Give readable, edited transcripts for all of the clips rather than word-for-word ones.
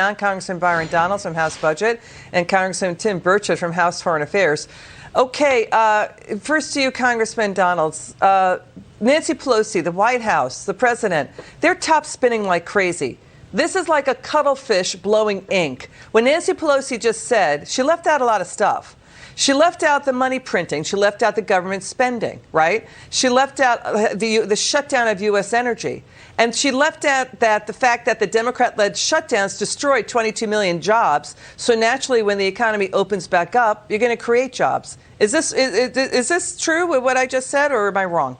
Congressman Byron Donalds from House Budget and Congressman Tim Burchett from House Foreign Affairs. Okay, first to you, Congressman Donalds. Nancy Pelosi, the White House, the president, they're top spinning like crazy. This is like a cuttlefish blowing ink. When Nancy Pelosi just said, she left out a lot of stuff. She left out the money printing. She left out the government spending, right? She left out the shutdown of U.S. energy. And she left out that the fact that the Democrat-led shutdowns destroyed 22 million jobs. So naturally, when the economy opens back up, you're going to create jobs. Is this true with what I just said, or am I wrong?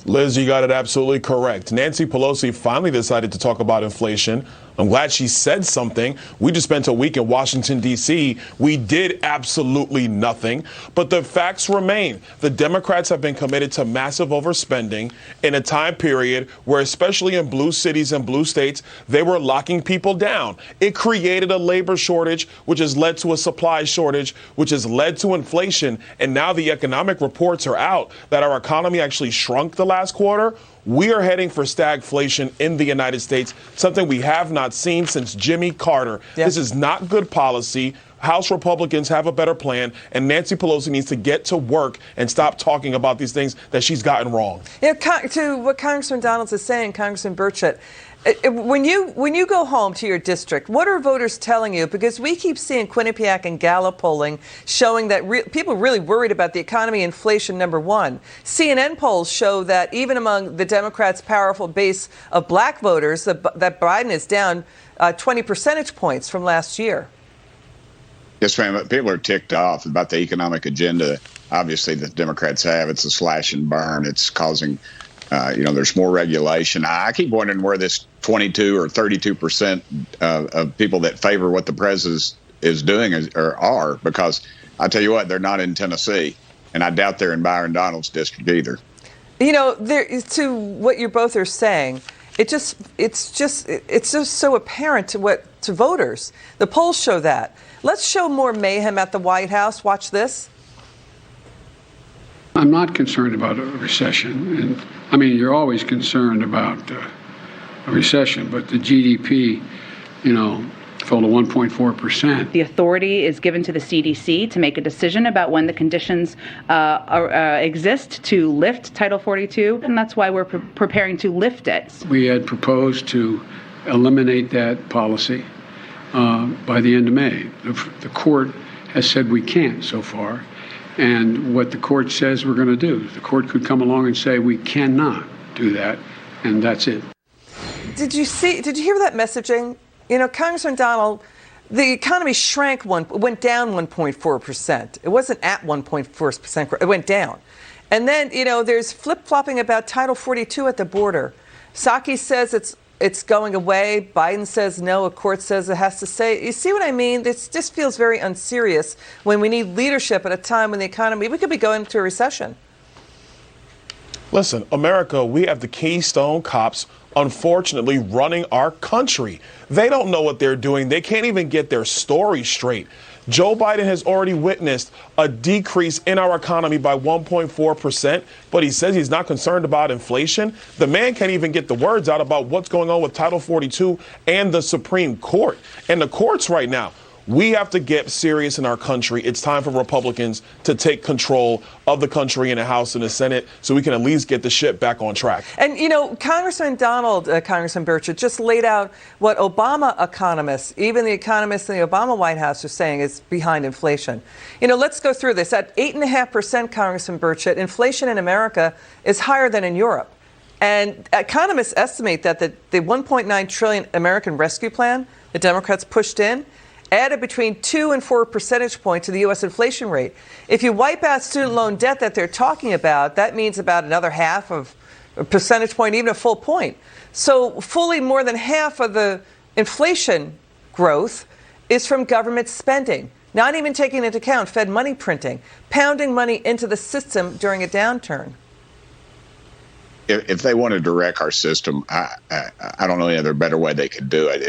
Liz, you got it absolutely correct. Nancy Pelosi finally decided to talk about inflation. I'm glad she said something. We just spent a week in Washington, D.C. We did absolutely nothing. But the facts remain. The Democrats have been committed to massive overspending in a time period where, especially in blue cities and blue states, they were locking people down. It created a labor shortage, which has led to a supply shortage, which has led to inflation. And now the economic reports are out that our economy actually shrunk the last quarter. We are heading for stagflation in the United States, something we have not seen since Jimmy Carter. Yeah. This is not good policy. House Republicans have a better plan, and Nancy Pelosi needs to get to work and stop talking about these things that she's gotten wrong. Yeah, to what Congressman Donalds is saying, Congressman Burchett, when you go home to your district, what are voters telling you? Because we keep seeing Quinnipiac and Gallup polling showing that people are really worried about the economy, inflation, number one. CNN polls show that even among the Democrats' powerful base of black voters, that Biden is down 20 percentage points from last year. Yes, ma'am. People are ticked off about the economic agenda. Obviously, the Democrats have. It's a slash and burn. It's causing, there's more regulation. I keep wondering where this 22 or 32% of people that favor what the president is doing are, because I tell you what, they're not in Tennessee, and I doubt they're in Byron Donalds' district either. To what you both are saying, it's just so apparent to voters. The polls show that. Let's show more mayhem at the White House. Watch this. I'm not concerned about a recession. And I mean, you're always concerned about a recession, but the GDP, fell to 1.4%. The authority is given to the CDC to make a decision about when the conditions exist to lift Title 42, and that's why we're preparing to lift it. We had proposed to eliminate that policy by the end of May. The court has said we can't so far. And what the court says we're going to do, the court could come along and say we cannot do that, and that's it. Did you hear that messaging? Congressman Donald, the economy went down 1.4%. It wasn't at 1.4%. It went down. And then, there's flip-flopping about Title 42 at the border. Psaki says it's going away. Biden says no. A court says it has to stay. You see what I mean? This just feels very unserious when we need leadership at a time when the economy, we could be going into a recession. Listen, America, we have the Keystone Cops, unfortunately, running our country. They don't know what they're doing. They can't even get their story straight. Joe Biden has already witnessed a decrease in our economy by 1.4%, but he says he's not concerned about inflation. The man can't even get the words out about what's going on with Title 42 and the Supreme Court. And the courts right now, we have to get serious in our country. It's time for Republicans to take control of the country in the House and the Senate so we can at least get the ship back on track. And, Congressman Donald, Congressman Burchett, just laid out what Obama economists, even the economists in the Obama White House, are saying is behind inflation. Let's go through this. At 8.5%, Congressman Burchett, inflation in America is higher than in Europe. And economists estimate that the $1.9 trillion American Rescue Plan the Democrats pushed in added between 2 and 4 percentage points to the U.S. inflation rate. If you wipe out student loan debt that they're talking about, that means about another half of a percentage point, even a full point. So fully more than half of the inflation growth is from government spending, not even taking into account Fed money printing, pounding money into the system during a downturn. If they wanted to wreck our system, I don't know any other better way they could do it.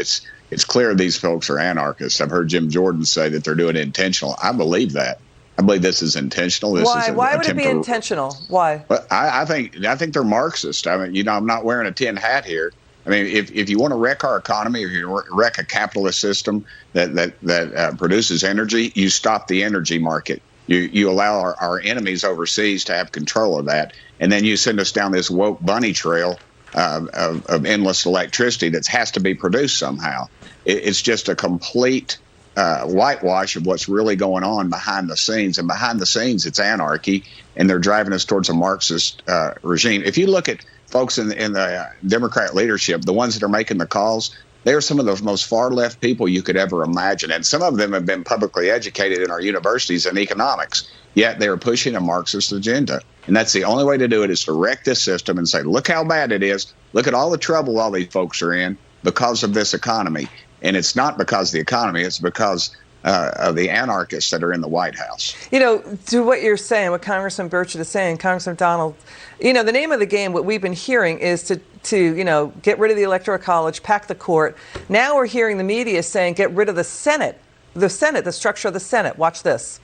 It's clear these folks are anarchists. I've heard Jim Jordan say that they're doing it intentional. I believe that. I believe this is intentional. Why would it be intentional? Why? Well, I think they're Marxist. I mean, I'm not wearing a tin hat here. I mean, if you want to wreck our economy, or you wreck a capitalist system that produces energy, you stop the energy market. You allow our enemies overseas to have control of that, and then you send us down this woke bunny trail of endless electricity that has to be produced somehow. It's just a complete whitewash of what's really going on behind the scenes. And behind the scenes, it's anarchy, and they're driving us towards a Marxist regime. If you look at folks in the Democrat leadership, the ones that are making the calls, they are some of the most far-left people you could ever imagine. And some of them have been publicly educated in our universities in economics, yet they are pushing a Marxist agenda. And that's the only way to do it, is to wreck this system and say, look how bad it is. Look at all the trouble all these folks are in because of this economy. And it's not because of the economy, it's because of the anarchists that are in the White House. You know, to what you're saying, what Congressman Burchett is saying, Congressman Donald, you know, the name of the game, what we've been hearing is to you know, get rid of the Electoral College, pack the court. Now we're hearing the media saying get rid of the Senate, the structure of the Senate. Watch this.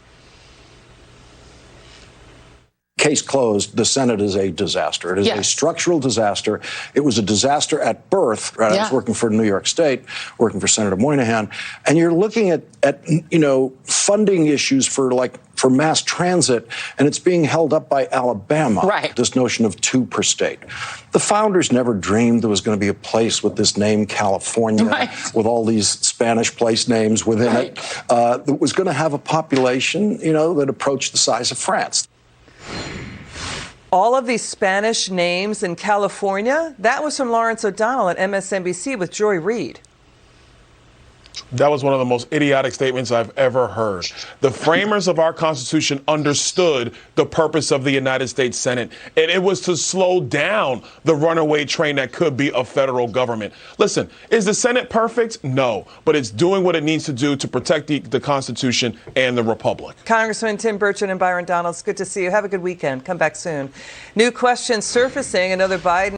Case closed. The Senate is a disaster. It is a structural disaster. It was a disaster at birth. Right? I was working for New York State, working for Senator Moynihan, and you're looking at you know, funding issues for mass transit, and it's being held up by Alabama. Right. This notion of 2 per state. The founders never dreamed there was going to be a place with this name California, with all these Spanish place names within it, that was going to have a population, you know, that approached the size of France. All of these Spanish names in California, that was from Lawrence O'Donnell at MSNBC with Joy Reid. That was one of the most idiotic statements I've ever heard. The framers of our Constitution understood the purpose of the United States Senate, and it was to slow down the runaway train that could be a federal government. Listen, is the Senate perfect? No, but it's doing what it needs to do to protect the Constitution and the Republic. Congressman Tim Burchett and Byron Donalds, good to see you. Have a good weekend. Come back soon. New questions surfacing. Another Biden